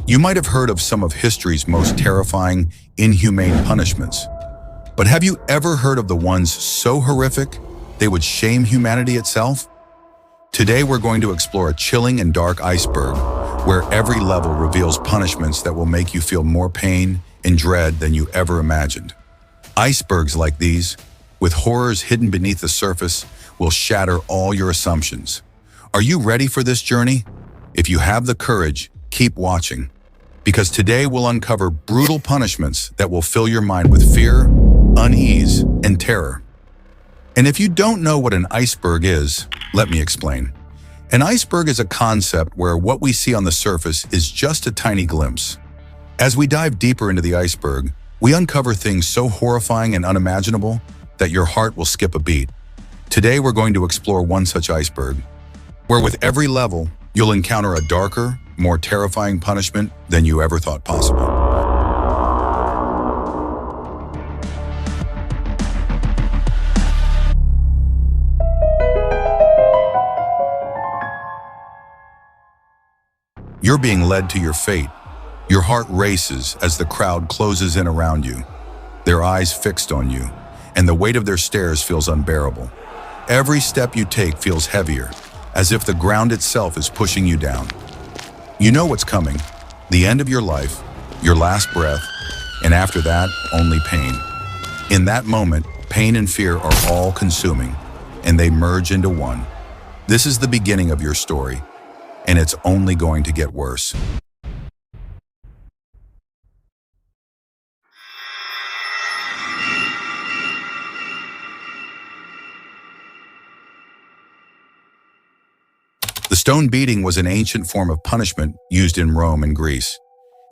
You might have heard of some of history's most terrifying, inhumane punishments. But have you ever heard of the ones so horrific they would shame humanity itself? Today we're going to explore a chilling and dark iceberg where every level reveals punishments that will make you feel more pain and dread than you ever imagined. Icebergs like these, with horrors hidden beneath the surface, will shatter all your assumptions. Are you ready for this journey? If you have the courage, keep watching, because today we'll uncover brutal punishments that will fill your mind with fear, unease, and terror. And if you don't know what an iceberg is, let me explain. An iceberg is a concept where what we see on the surface is just a tiny glimpse. As we dive deeper into the iceberg, we uncover things so horrifying and unimaginable that your heart will skip a beat. Today we're going to explore one such iceberg, where with every level, you'll encounter a darker, more terrifying punishment than you ever thought possible. You're being led to your fate. Your heart races as the crowd closes in around you, their eyes fixed on you, and the weight of their stares feels unbearable. Every step you take feels heavier, as if the ground itself is pushing you down. You know what's coming, the end of your life, your last breath, and after that, only pain. In that moment, pain and fear are all consuming, and they merge into one. This is the beginning of your story, and it's only going to get worse. The stone beating was an ancient form of punishment used in Rome and Greece.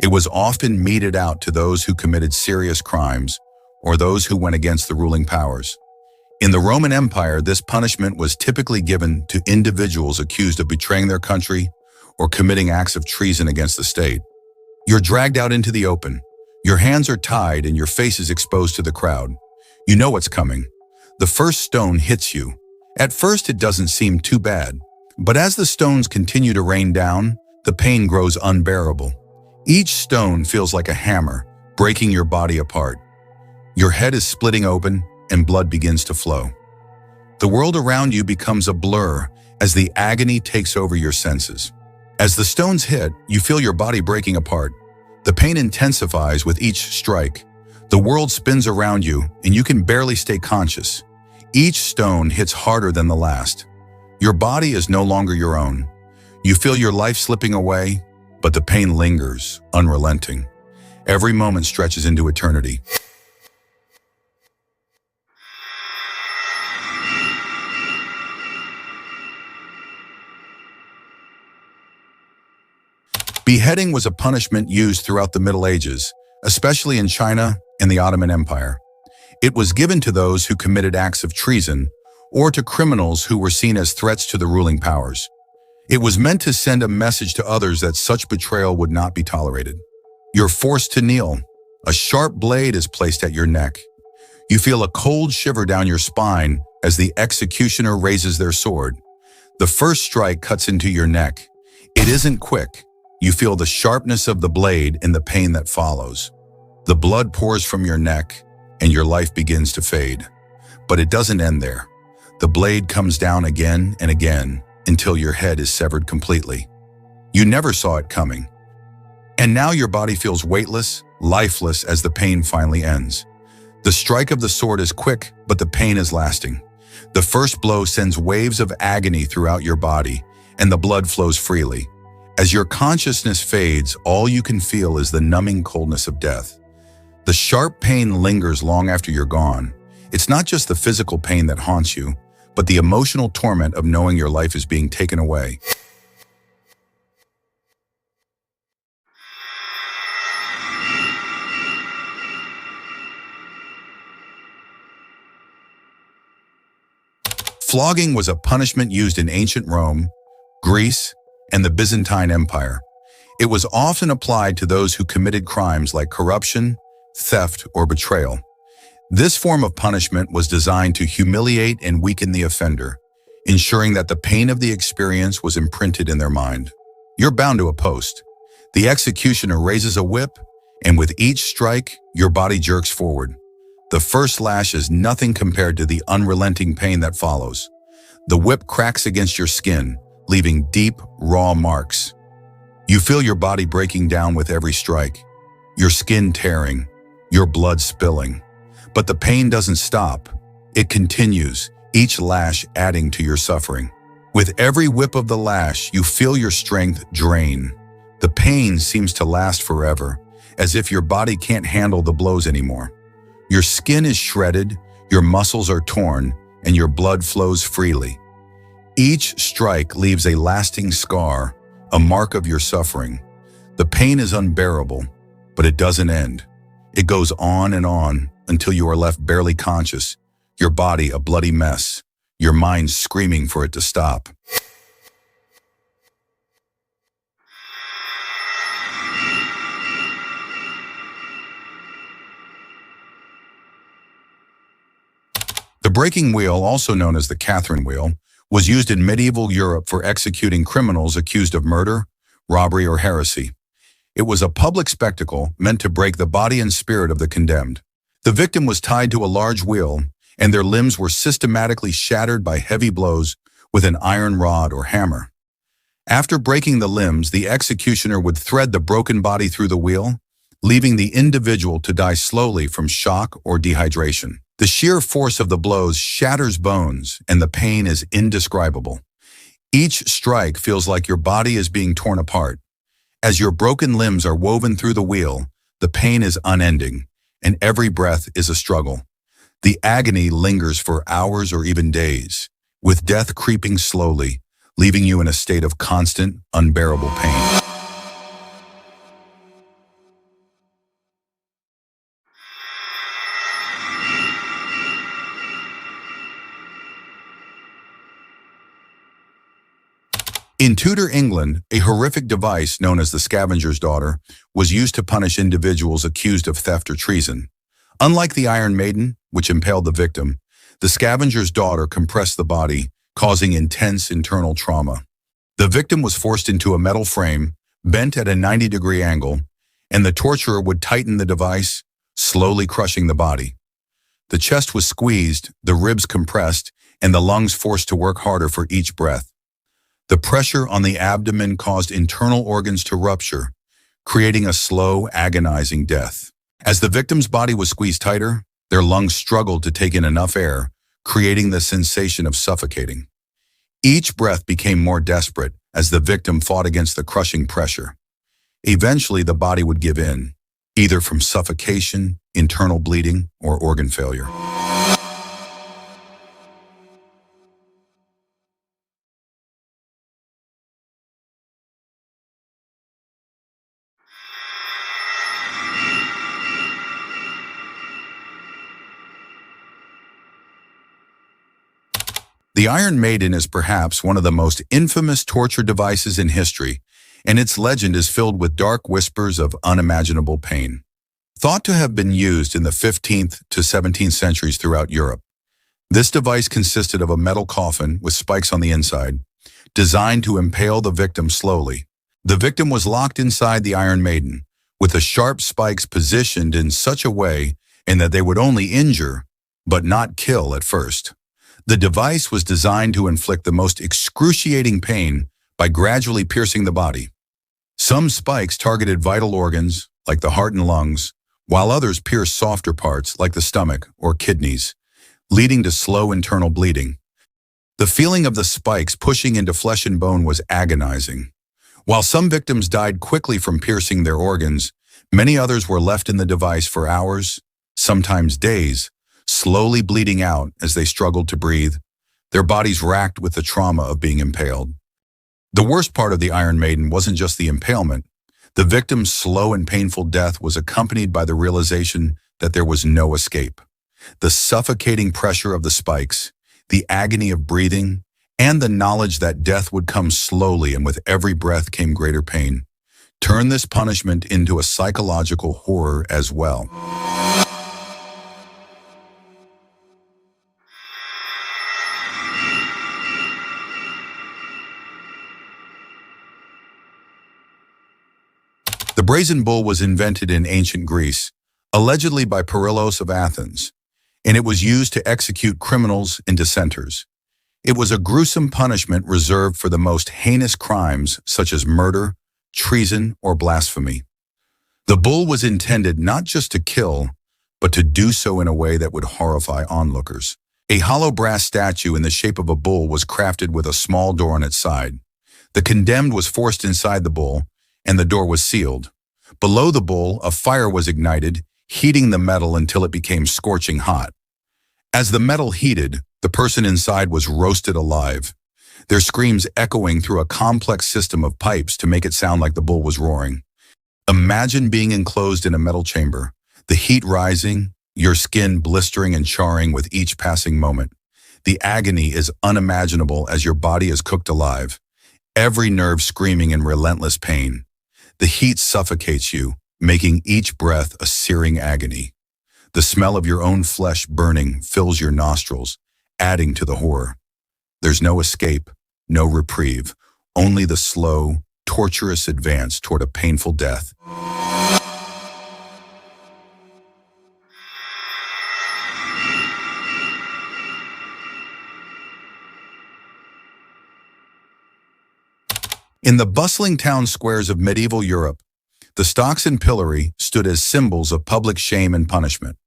It was often meted out to those who committed serious crimes or those who went against the ruling powers. In the Roman Empire, this punishment was typically given to individuals accused of betraying their country or committing acts of treason against the state. You're dragged out into the open. Your hands are tied and your face is exposed to the crowd. You know what's coming. The first stone hits you. At first, it doesn't seem too bad. But as the stones continue to rain down, the pain grows unbearable. Each stone feels like a hammer, breaking your body apart. Your head is splitting open and blood begins to flow. The world around you becomes a blur as the agony takes over your senses. As the stones hit, you feel your body breaking apart. The pain intensifies with each strike. The world spins around you and you can barely stay conscious. Each stone hits harder than the last. Your body is no longer your own. You feel your life slipping away, but the pain lingers, unrelenting. Every moment stretches into eternity. Beheading was a punishment used throughout the Middle Ages, especially in China and the Ottoman Empire. It was given to those who committed acts of treason or to criminals who were seen as threats to the ruling powers. It was meant to send a message to others that such betrayal would not be tolerated. You're forced to kneel. A sharp blade is placed at your neck. You feel a cold shiver down your spine as the executioner raises their sword. The first strike cuts into your neck. It isn't quick. You feel the sharpness of the blade and the pain that follows. The blood pours from your neck and your life begins to fade. But it doesn't end there. The blade comes down again and again until your head is severed completely. You never saw it coming. And now your body feels weightless, lifeless as the pain finally ends. The strike of the sword is quick, but the pain is lasting. The first blow sends waves of agony throughout your body, and the blood flows freely. As your consciousness fades, all you can feel is the numbing coldness of death. The sharp pain lingers long after you're gone. It's not just the physical pain that haunts you, but the emotional torment of knowing your life is being taken away. Flogging was a punishment used in ancient Rome, Greece, and the Byzantine Empire. It was often applied to those who committed crimes like corruption, theft, or betrayal. This form of punishment was designed to humiliate and weaken the offender, ensuring that the pain of the experience was imprinted in their mind. You're bound to a post. The executioner raises a whip, and with each strike, your body jerks forward. The first lash is nothing compared to the unrelenting pain that follows. The whip cracks against your skin, leaving deep, raw marks. You feel your body breaking down with every strike, your skin tearing, your blood spilling. But the pain doesn't stop. It continues, each lash adding to your suffering. With every whip of the lash, you feel your strength drain. The pain seems to last forever, as if your body can't handle the blows anymore. Your skin is shredded, your muscles are torn, and your blood flows freely. Each strike leaves a lasting scar, a mark of your suffering. The pain is unbearable, but it doesn't end. It goes on and on until you are left barely conscious, your body a bloody mess, your mind screaming for it to stop. The breaking wheel, also known as the Catherine wheel, was used in medieval Europe for executing criminals accused of murder, robbery, or heresy. It was a public spectacle meant to break the body and spirit of the condemned. The victim was tied to a large wheel, and their limbs were systematically shattered by heavy blows with an iron rod or hammer. After breaking the limbs, the executioner would thread the broken body through the wheel, leaving the individual to die slowly from shock or dehydration. The sheer force of the blows shatters bones, and the pain is indescribable. Each strike feels like your body is being torn apart. As your broken limbs are woven through the wheel, the pain is unending, and every breath is a struggle. The agony lingers for hours or even days, with death creeping slowly, leaving you in a state of constant, unbearable pain. In Tudor England, a horrific device known as the scavenger's daughter was used to punish individuals accused of theft or treason. Unlike the Iron Maiden, which impaled the victim, the scavenger's daughter compressed the body, causing intense internal trauma. The victim was forced into a metal frame, bent at a 90-degree angle, and the torturer would tighten the device, slowly crushing the body. The chest was squeezed, the ribs compressed, and the lungs forced to work harder for each breath. The pressure on the abdomen caused internal organs to rupture, creating a slow, agonizing death. As the victim's body was squeezed tighter, their lungs struggled to take in enough air, creating the sensation of suffocating. Each breath became more desperate as the victim fought against the crushing pressure. Eventually, the body would give in, either from suffocation, internal bleeding, or organ failure. The Iron Maiden is perhaps one of the most infamous torture devices in history, and its legend is filled with dark whispers of unimaginable pain. Thought to have been used in the 15th to 17th centuries throughout Europe, this device consisted of a metal coffin with spikes on the inside, designed to impale the victim slowly. The victim was locked inside the Iron Maiden, with the sharp spikes positioned in such a way that they would only injure, but not kill at first. The device was designed to inflict the most excruciating pain by gradually piercing the body. Some spikes targeted vital organs, like the heart and lungs, while others pierced softer parts, like the stomach or kidneys, leading to slow internal bleeding. The feeling of the spikes pushing into flesh and bone was agonizing. While some victims died quickly from piercing their organs, many others were left in the device for hours, sometimes days, slowly bleeding out as they struggled to breathe, their bodies racked with the trauma of being impaled. The worst part of the Iron Maiden wasn't just the impalement. The victim's slow and painful death was accompanied by the realization that there was no escape. The suffocating pressure of the spikes, the agony of breathing, and the knowledge that death would come slowly and with every breath came greater pain, turned this punishment into a psychological horror as well. brazen bull was invented in ancient Greece, allegedly by Perillos of Athens, and it was used to execute criminals and dissenters. It was a gruesome punishment reserved for the most heinous crimes such as murder, treason, or blasphemy. The bull was intended not just to kill, but to do so in a way that would horrify onlookers. A hollow brass statue in the shape of a bull was crafted with a small door on its side. The condemned was forced inside the bull, and the door was sealed. Below the bull, a fire was ignited, heating the metal until it became scorching hot. As the metal heated, the person inside was roasted alive, their screams echoing through a complex system of pipes to make it sound like the bull was roaring. Imagine being enclosed in a metal chamber, the heat rising, your skin blistering and charring with each passing moment. The agony is unimaginable as your body is cooked alive, every nerve screaming in relentless pain. The heat suffocates you, making each breath a searing agony. The smell of your own flesh burning fills your nostrils, adding to the horror. There's no escape, no reprieve, only the slow, torturous advance toward a painful death. In the bustling town squares of medieval Europe, the stocks and pillory stood as symbols of public shame and punishment.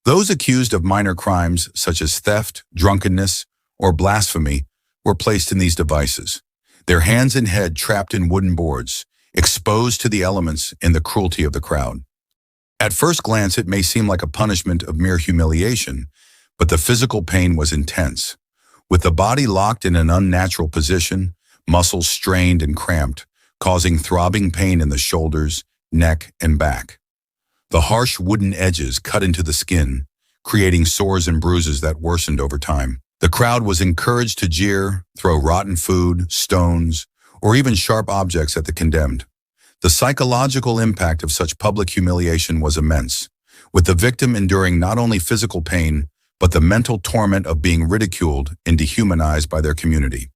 Those accused of minor crimes such as theft, drunkenness, or blasphemy were placed in these devices, their hands and head trapped in wooden boards, exposed to the elements and the cruelty of the crowd. At first glance, it may seem like a punishment of mere humiliation, but the physical pain was intense. With the body locked in an unnatural position, muscles strained and cramped, causing throbbing pain in the shoulders, neck, and back. The harsh wooden edges cut into the skin, creating sores and bruises that worsened over time. The crowd was encouraged to jeer, throw rotten food, stones, or even sharp objects at the condemned. The psychological impact of such public humiliation was immense, with the victim enduring not only physical pain, but the mental torment of being ridiculed and dehumanized by their community.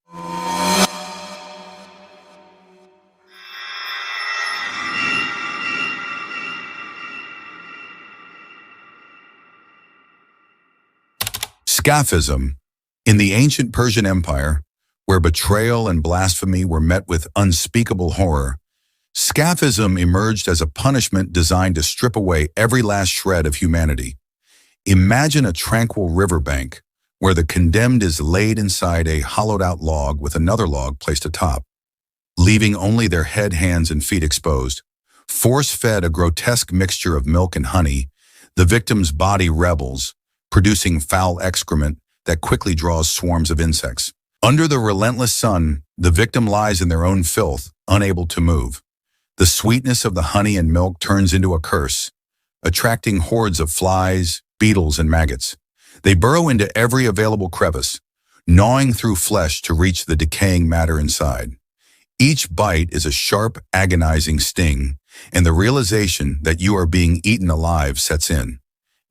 Scaphism. In the ancient Persian Empire, where betrayal and blasphemy were met with unspeakable horror, scaphism emerged as a punishment designed to strip away every last shred of humanity. Imagine a tranquil riverbank where the condemned is laid inside a hollowed-out log with another log placed atop, leaving only their head, hands, and feet exposed. Force-fed a grotesque mixture of milk and honey, the victim's body rebels, producing foul excrement that quickly draws swarms of insects. Under the relentless sun, the victim lies in their own filth, unable to move. The sweetness of the honey and milk turns into a curse, attracting hordes of flies, beetles, and maggots. They burrow into every available crevice, gnawing through flesh to reach the decaying matter inside. Each bite is a sharp, agonizing sting, and the realization that you are being eaten alive sets in.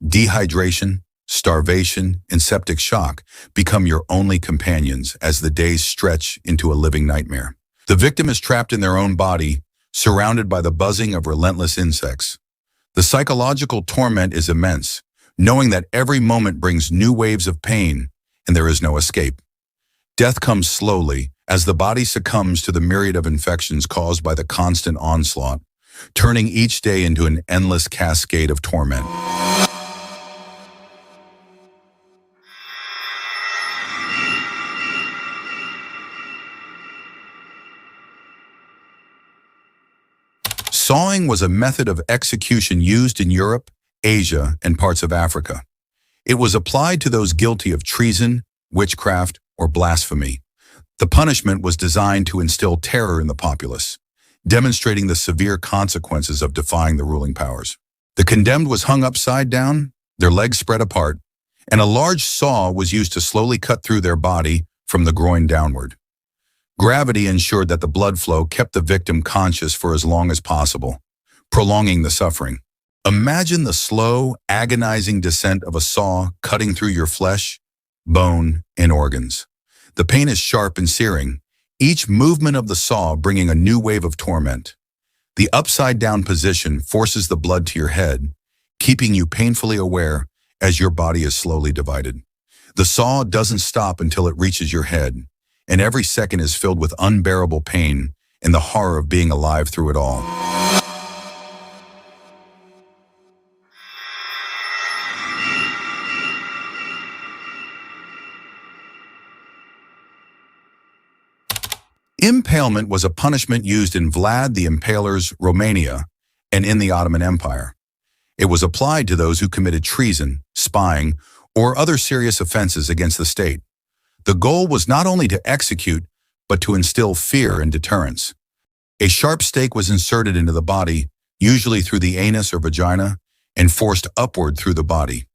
Dehydration, starvation, and septic shock become your only companions as the days stretch into a living nightmare. The victim is trapped in their own body, surrounded by the buzzing of relentless insects. The psychological torment is immense, knowing that every moment brings new waves of pain and there is no escape. Death comes slowly as the body succumbs to the myriad of infections caused by the constant onslaught, turning each day into an endless cascade of torment. Sawing was a method of execution used in Europe, Asia, and parts of Africa. It was applied to those guilty of treason, witchcraft, or blasphemy. The punishment was designed to instill terror in the populace, demonstrating the severe consequences of defying the ruling powers. The condemned was hung upside down, their legs spread apart, and a large saw was used to slowly cut through their body from the groin downward. Gravity ensured that the blood flow kept the victim conscious for as long as possible, prolonging the suffering. Imagine the slow, agonizing descent of a saw cutting through your flesh, bone, and organs. The pain is sharp and searing, each movement of the saw bringing a new wave of torment. The upside-down position forces the blood to your head, keeping you painfully aware as your body is slowly divided. The saw doesn't stop until it reaches your head, and every second is filled with unbearable pain and the horror of being alive through it all. Impalement was a punishment used in Vlad the Impaler's Romania and in the Ottoman Empire. It was applied to those who committed treason, spying, or other serious offenses against the state. The goal was not only to execute, but to instill fear and deterrence. A sharp stake was inserted into the body, usually through the anus or vagina, and forced upward through the body.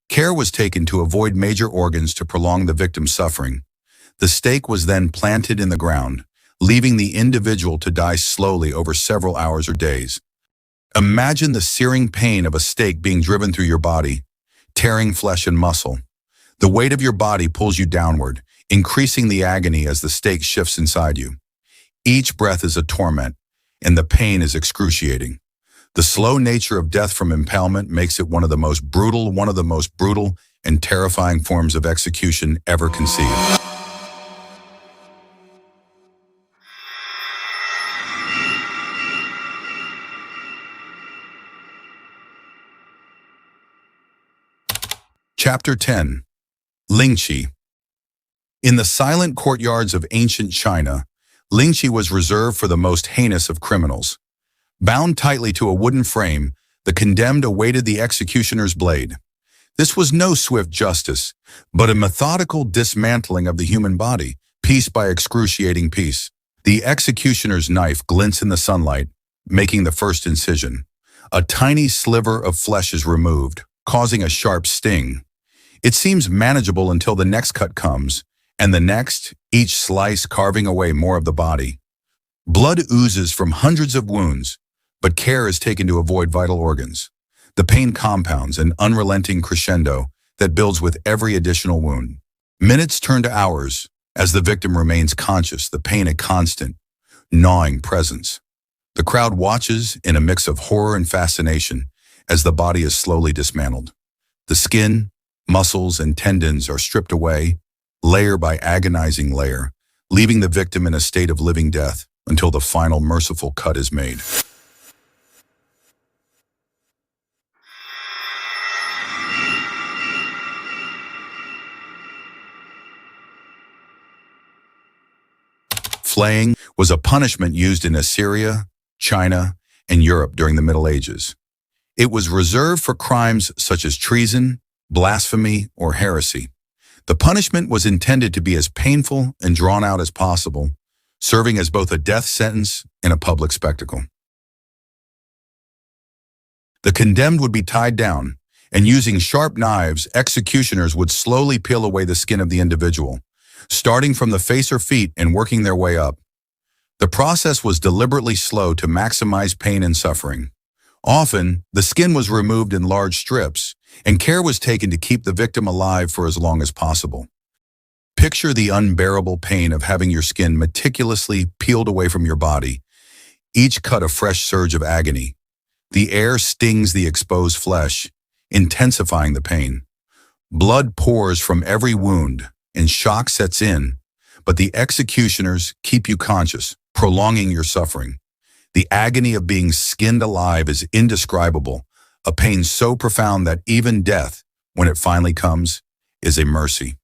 Care was taken to avoid major organs to prolong the victim's suffering. The stake was then planted in the ground, leaving the individual to die slowly over several hours or days. Imagine the searing pain of a stake being driven through your body, tearing flesh and muscle. The weight of your body pulls you downward, increasing the agony as the stake shifts inside you. Each breath is a torment, and the pain is excruciating. The slow nature of death from impalement makes it one of the most brutal and terrifying forms of execution ever conceived. Chapter 10. Lingqi. In the silent courtyards of ancient China, Lingqi was reserved for the most heinous of criminals. Bound tightly to a wooden frame, the condemned awaited the executioner's blade. This was no swift justice, but a methodical dismantling of the human body, piece by excruciating piece. The executioner's knife glints in the sunlight, making the first incision. A tiny sliver of flesh is removed, causing a sharp sting. It seems manageable until the next cut comes, and the next, each slice carving away more of the body. Blood oozes from hundreds of wounds, but care is taken to avoid vital organs. The pain compounds, an unrelenting crescendo that builds with every additional wound. Minutes turn to hours. As the victim remains conscious, the pain a constant, gnawing presence. The crowd watches in a mix of horror and fascination as the body is slowly dismantled. The skin, muscles, and tendons are stripped away, layer by agonizing layer, leaving the victim in a state of living death until the final merciful cut is made. Flaying was a punishment used in Assyria, China, and Europe during the Middle Ages. It was reserved for crimes such as treason, blasphemy, or heresy. The punishment was intended to be as painful and drawn out as possible, serving as both a death sentence and a public spectacle. The condemned would be tied down, and using sharp knives, executioners would slowly peel away the skin of the individual, starting from the face or feet and working their way up. The process was deliberately slow to maximize pain and suffering. Often, the skin was removed in large strips, and care was taken to keep the victim alive for as long as possible. Picture the unbearable pain of having your skin meticulously peeled away from your body, each cut a fresh surge of agony. The air stings the exposed flesh, intensifying the pain. Blood pours from every wound, and shock sets in, but the executioners keep you conscious, prolonging your suffering. The agony of being skinned alive is indescribable, a pain so profound that even death, when it finally comes, is a mercy.